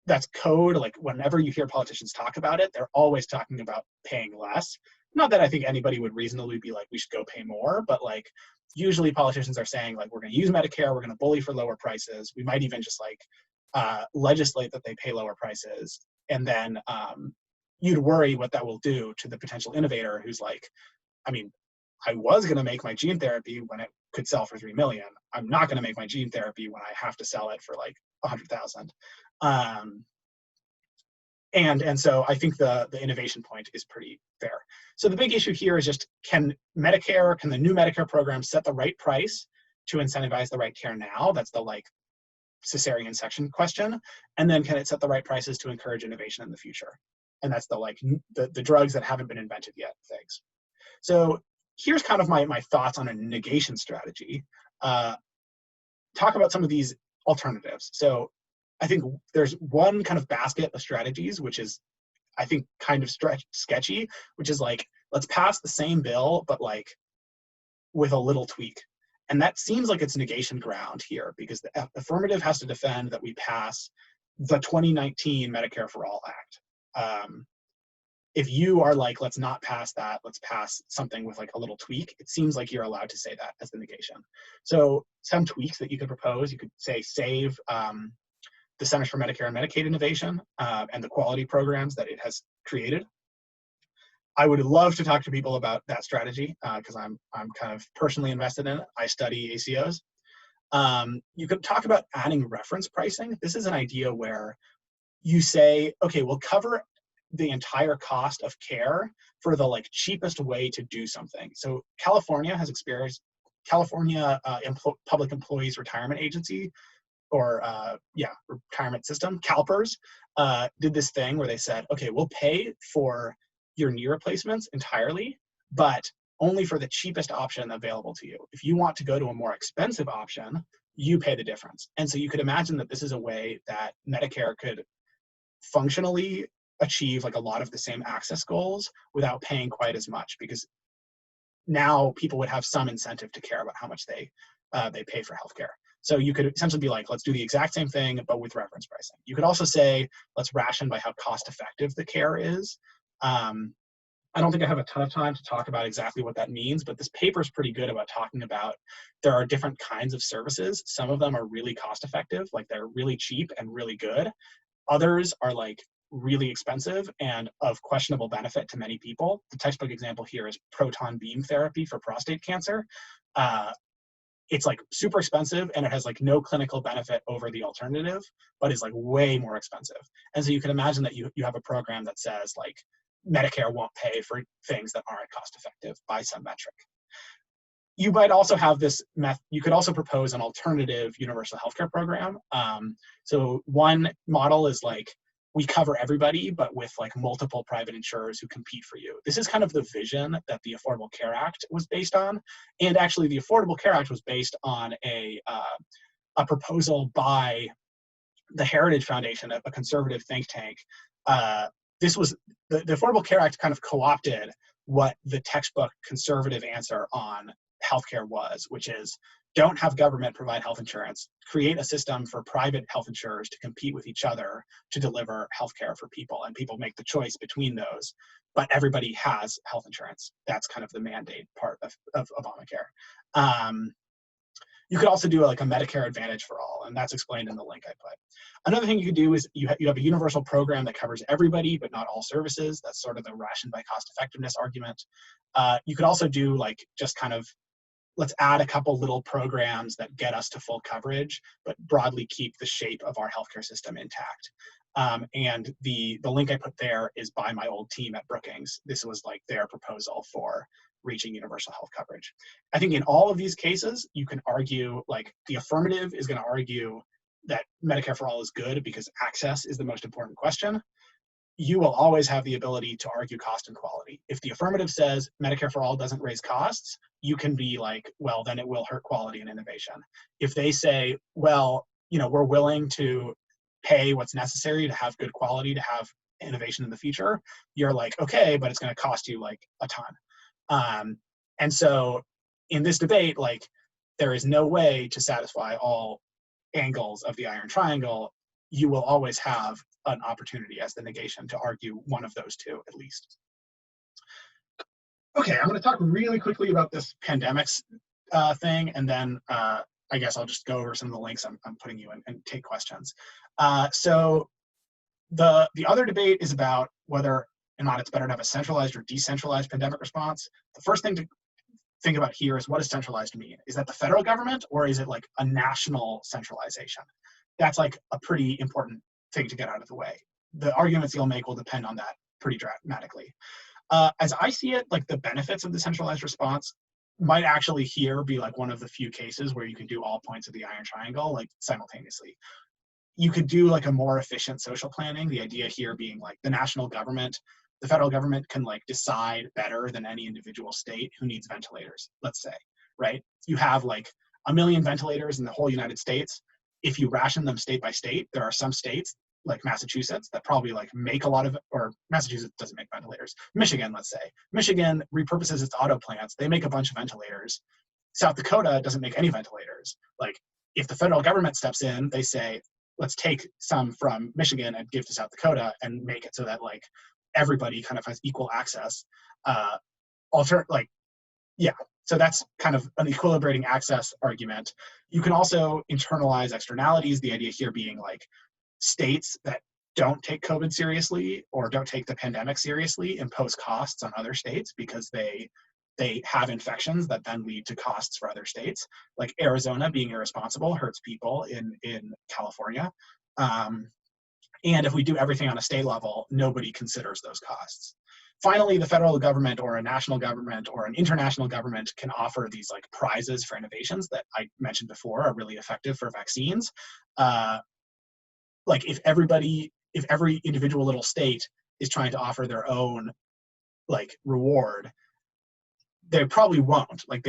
That's code. Like whenever you hear politicians talk about it, they're always talking about paying less. Not that I think anybody would reasonably be like, we should go pay more, but like usually politicians are saying like, we're going to use Medicare, we're going to bully for lower prices. We might even just like legislate that they pay lower prices. And then you'd worry what that will do to the potential innovator who's like, I mean, I was going to make my gene therapy when it could sell for 3 million. I'm not going to make my gene therapy when I have to sell it for like 100,000. And so I think the innovation point is pretty fair. So the big issue here is just, can the new Medicare program set the right price to incentivize the right care now? That's the like cesarean section question. And then can it set the right prices to encourage innovation in the future? And that's the like the drugs that haven't been invented yet things. So here's kind of my thoughts on a negation strategy. Talk about some of these alternatives. So I think there's one kind of basket of strategies, which is, I think, kind of sketchy, which is like, let's pass the same bill, but like with a little tweak. And that seems like it's negation ground here, because the affirmative has to defend that we pass the 2019 Medicare for All Act. If you are like, let's not pass that, let's pass something with like a little tweak, it seems like you're allowed to say that as the negation. So some tweaks that you could propose, you could say save the Centers for Medicare and Medicaid Innovation and the quality programs that it has created. I would love to talk to people about that strategy because I'm kind of personally invested in it. I study ACOs. You could talk about adding reference pricing. This is an idea where you say, okay, we'll cover the entire cost of care for the like cheapest way to do something. So California has experienced, California Public Employees Retirement Agency, or retirement system, CalPERS, did this thing where they said, okay, we'll pay for your knee replacements entirely, but only for the cheapest option available to you. If you want to go to a more expensive option, you pay the difference. And so you could imagine that this is a way that Medicare could functionally achieve like a lot of the same access goals without paying quite as much, because now people would have some incentive to care about how much they pay for healthcare. So you could essentially be like, let's do the exact same thing, but with reference pricing. You could also say, let's ration by how cost effective the care is. I don't think I have a ton of time to talk about exactly what that means, but this paper is pretty good about talking about there are different kinds of services. Some of them are really cost effective, like they're really cheap and really good. Others are like really expensive and of questionable benefit to many people. The textbook example here is proton beam therapy for prostate cancer. It's like super expensive and it has like no clinical benefit over the alternative, but is like way more expensive. And so you can imagine that you have a program that says like Medicare won't pay for things that aren't cost effective by some metric. You might also have this you could also propose an alternative universal healthcare program. So one model is like, we cover everybody, but with like multiple private insurers who compete for you. This is kind of the vision that the Affordable Care Act was based on. And actually the Affordable Care Act was based on a proposal by the Heritage Foundation, a conservative think tank. This was, the Affordable Care Act kind of co-opted what the textbook conservative answer on healthcare was, which is, don't have government provide health insurance, create a system for private health insurers to compete with each other to deliver healthcare for people, and people make the choice between those, but everybody has health insurance. That's kind of the mandate part of Obamacare. You could also do like a Medicare Advantage for all, and that's explained in the link I put. Another thing you could do is you have a universal program that covers everybody, but not all services. That's sort of the ration by cost effectiveness argument. You could also do like just kind of, let's add a couple little programs that get us to full coverage, but broadly keep the shape of our healthcare system intact. And the link I put there is by my old team at Brookings. This was like their proposal for reaching universal health coverage. I think in all of these cases, you can argue, like, the affirmative is going to argue that Medicare for all is good because access is the most important question. You will always have the ability to argue cost and quality. If the affirmative says Medicare for all doesn't raise costs, you can be like, well, then it will hurt quality and innovation. If they say, well, we're willing to pay what's necessary to have good quality, to have innovation in the future, you're like, okay, but it's going to cost you like a ton. And so in this debate, like, there is no way to satisfy all angles of the iron triangle. You will always have an opportunity as the negation to argue one of those two at least. Okay, I'm going to talk really quickly about this pandemics thing, and then I guess I'll just go over some of the links I'm putting you in and take questions. So the other debate is about whether or not it's better to have a centralized or decentralized pandemic response. The first thing to think about here is, what does centralized mean? Is that the federal government, or is it like a national centralization? That's like a pretty important thing to get out of the way. The arguments you'll make will depend on that pretty dramatically. As I see it, like, the benefits of the centralized response might actually here be like one of the few cases where you can do all points of the iron triangle like simultaneously. You could do like a more efficient social planning. The idea here being like the national government, the federal government can like decide better than any individual state who needs ventilators, let's say, right? You have like 1 million ventilators in the whole United States. If you ration them state by state, there are some states like Massachusetts that probably like make a lot of, or Massachusetts doesn't make ventilators. Michigan, let's say. Michigan repurposes its auto plants. They make a bunch of ventilators. South Dakota doesn't make any ventilators. Like, if the federal government steps in, they say, let's take some from Michigan and give to South Dakota and make it so that like everybody kind of has equal access. So that's kind of an equilibrating access argument. You can also internalize externalities, the idea here being like states that don't take COVID seriously or don't take the pandemic seriously impose costs on other states because they have infections that then lead to costs for other states. Like Arizona being irresponsible hurts people in California. And if we do everything on a state level, nobody considers those costs. Finally, the federal government or a national government or an international government can offer these like prizes for innovations that I mentioned before are really effective for vaccines. Like if every individual little state is trying to offer their own like reward, they probably won't. Like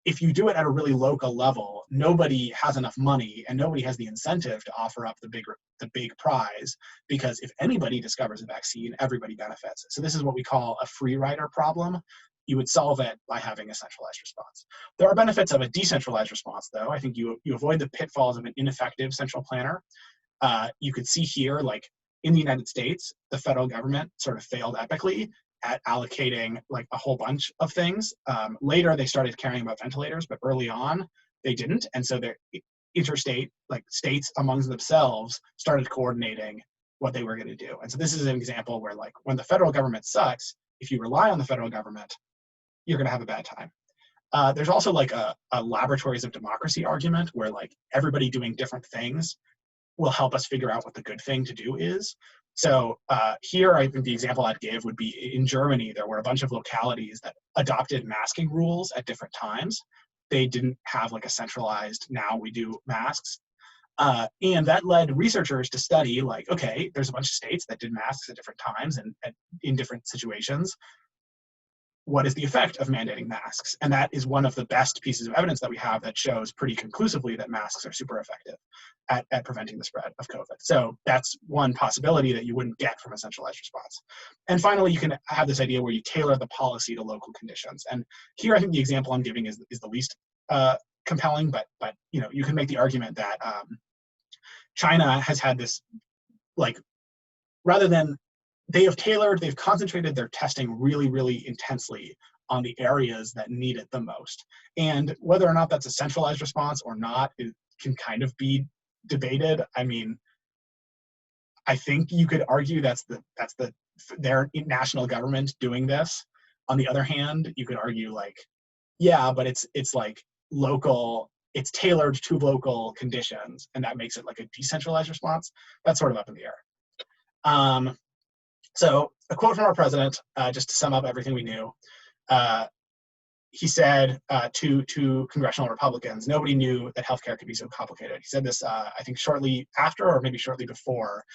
if you do it at a really local level, nobody has enough money and nobody has the incentive to offer up the big prize, because if anybody discovers a vaccine, everybody benefits. So this is what we call a free rider problem. You would solve it by having a centralized response. There are benefits of a decentralized response, though. I think you avoid the pitfalls of an ineffective central planner. You could see here, like in the United States, the federal government sort of failed epically at allocating like a whole bunch of things. Later, they started caring about ventilators, but early on, they didn't. And so the interstate, like states amongst themselves, started coordinating what they were going to do. And so this is an example where like when the federal government sucks, if you rely on the federal government, you're going to have a bad time. There's also like a laboratories of democracy argument where like everybody doing different things will help us figure out what the good thing to do is. So here, I think the example I'd give would be in Germany. There were a bunch of localities that adopted masking rules at different times. They didn't have like a centralized, now we do masks. And that led researchers to study like, okay, there's a bunch of states that did masks at different times and in different situations. What is the effect of mandating masks? And that is one of the best pieces of evidence that we have that shows pretty conclusively that masks are super effective at preventing the spread of COVID. So that's one possibility that you wouldn't get from a centralized response. And finally, you can have this idea where you tailor the policy to local conditions. And here, I think the example I'm giving is the least compelling, but you can make the argument that China has had this, like, rather than they've concentrated their testing really, really intensely on the areas that need it the most. And whether or not that's a centralized response or not, it can kind of be debated. I mean, I think you could argue that's their national government doing this. On the other hand, you could argue like, yeah, but it's like local it's tailored to local conditions, and that makes it like a decentralized response. That's sort of up in the air. So a quote from our president, just to sum up everything we knew. He said to congressional Republicans, nobody knew that healthcare could be so complicated. He said this, I think, shortly after or maybe shortly before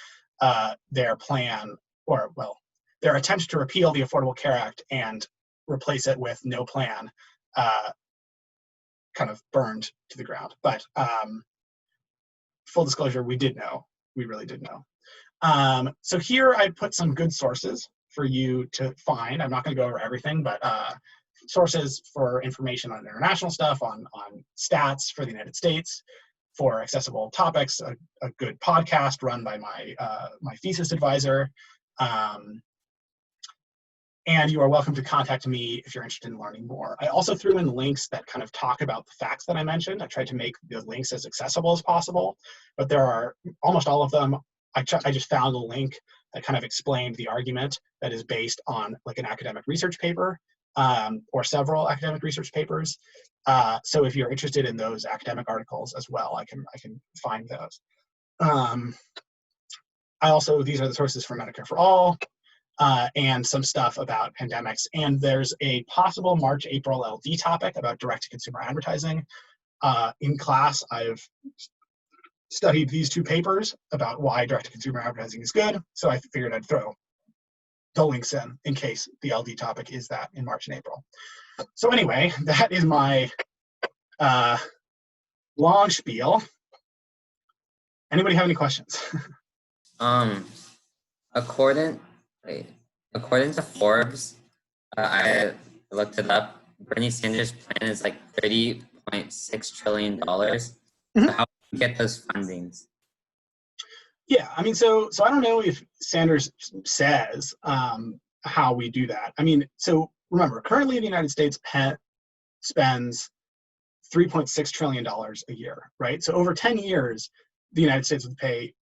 their plan, or well, their attempt to repeal the Affordable Care Act and replace it with no plan kind of burned to the ground. But full disclosure, we did know. We really did know. So here I put some good sources for you to find. I'm not going to go over everything, but sources for information on international stuff, on stats for the United States, for accessible topics, a good podcast run by my my thesis advisor. And you are welcome to contact me if you're interested in learning more. I also threw in links that kind of talk about the facts that I mentioned. I tried to make the links as accessible as possible, but there are almost all of them. I just found a link that kind of explained the argument that is based on like an academic research paper or several academic research papers. So if you're interested in those academic articles as well, I can find those. These are the sources for Medicare for All. And some stuff about pandemics. And there's a possible March-April LD topic about direct-to-consumer advertising. In class, I've studied these two papers about why direct-to-consumer advertising is good, so I figured I'd throw the links in case the LD topic is that in March and April. So anyway, that is my long spiel. Anybody have any questions? According to Forbes, I looked it up. Bernie Sanders' plan is like $30.6 trillion. So how do you get those fundings? Yeah, I mean, so I don't know if Sanders says how we do that. I mean, so remember, currently the United States spends $3.6 trillion a year, right? So over 10 years, the United States would pay,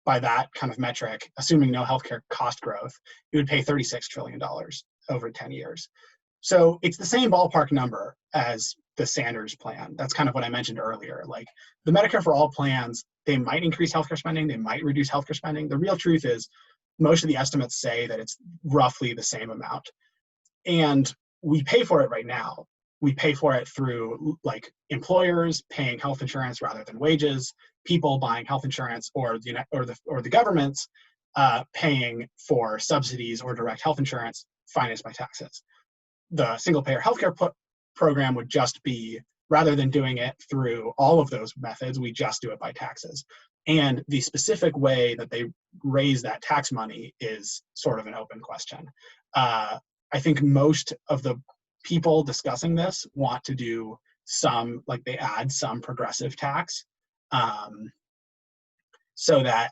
by that kind of metric, assuming no healthcare cost growth, it would pay $36 trillion over 10 years. So it's the same ballpark number as the Sanders plan. That's kind of what I mentioned earlier. Like the Medicare for All plans, they might increase healthcare spending, they might reduce healthcare spending. The real truth is most of the estimates say that it's roughly the same amount. And we pay for it right now. We pay for it through like employers paying health insurance rather than wages, people buying health insurance, or the governments paying for subsidies or direct health insurance financed by taxes. The single-payer healthcare program would just be, rather than doing it through all of those methods, we just do it by taxes. And the specific way that they raise that tax money is sort of an open question. I think most of the people discussing this want to do some, like they add some progressive tax. So that,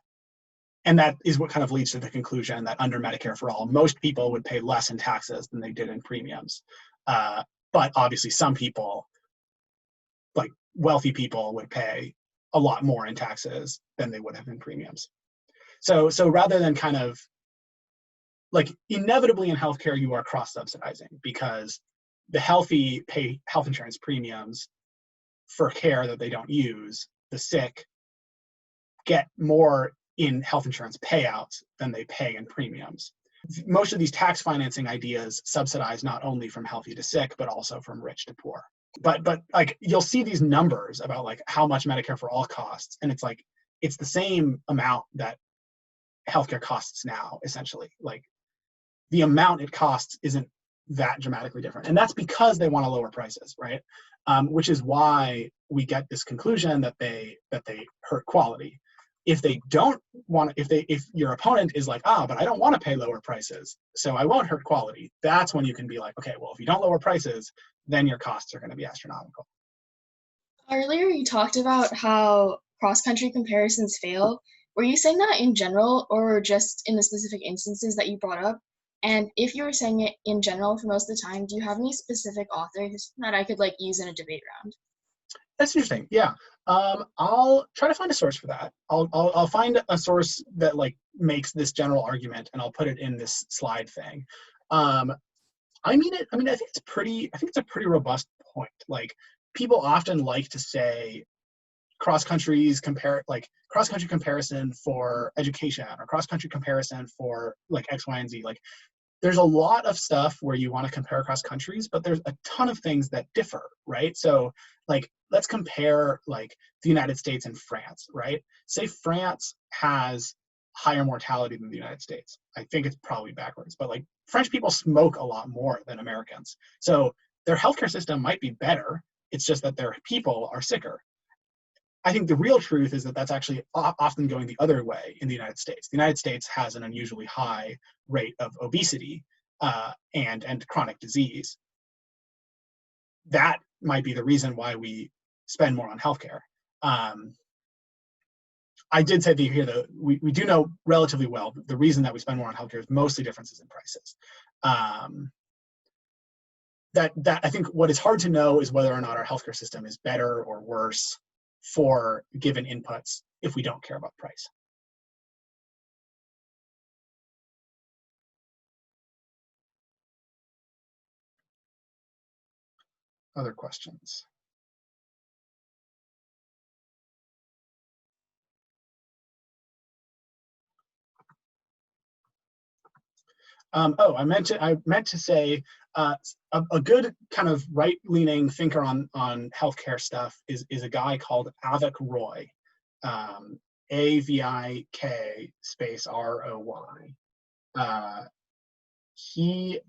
and that is what kind of leads to the conclusion that under Medicare for All, most people would pay less in taxes than they did in premiums. But obviously some people, like wealthy people, would pay a lot more in taxes than they would have in premiums. So rather than kind of, like inevitably in healthcare, you are cross-subsidizing because the healthy pay health insurance premiums for care that they don't use. The sick get more in health insurance payouts than they pay in premiums. Most of these tax financing ideas subsidize not only from healthy to sick, but also from rich to poor. But like you'll see these numbers about like how much Medicare for All costs, and it's like it's the same amount that healthcare costs now, essentially. Like the amount it costs isn't that dramatically different, and that's because they want to lower prices, right? Which is why we get this conclusion that they hurt quality. If they don't want, if your opponent is like, but I don't want to pay lower prices, so I won't hurt quality, that's when you can be like, okay, well, if you don't lower prices, then your costs are going to be astronomical. Earlier, you talked about how cross-country comparisons fail. Were you saying that in general, or just in the specific instances that you brought up? And if you were saying it in general for most of the time, do you have any specific authors that I could like use in a debate round? That's interesting. Yeah, I'll try to find a source for that. I'll find a source that like makes this general argument, and I'll put it in this slide thing. I think it's a pretty robust point. Like people often like to say cross-country comparison for education or cross-country comparison for like X, Y, and Z. Like there's a lot of stuff where you want to compare across countries, but there's a ton of things that differ, right? So like, let's compare like the United States and France, right? Say France has higher mortality than the United States. I think it's probably backwards, but like French people smoke a lot more than Americans. So their healthcare system might be better. It's just that their people are sicker. I think the real truth is that that's actually often going the other way in the United States. The United States has an unusually high rate of obesity and chronic disease. That might be the reason why we spend more on healthcare. I did say here that we do know relatively well the reason that we spend more on healthcare is mostly differences in prices. That I think what is hard to know is whether or not our healthcare system is better or worse for given inputs if we don't care about price. Other questions? I meant to say a good kind of right-leaning thinker on healthcare stuff is a guy called Avik Roy, AVIK space ROY.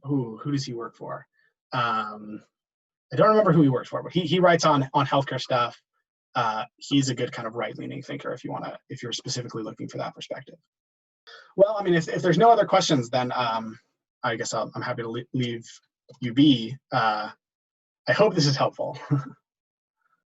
Who does he work for? I don't remember who he works for, but he writes on healthcare stuff. He's a good kind of right-leaning thinker if you're specifically looking for that perspective. Well, I mean, if there's no other questions, then I guess I'm happy to leave you be. I hope this is helpful.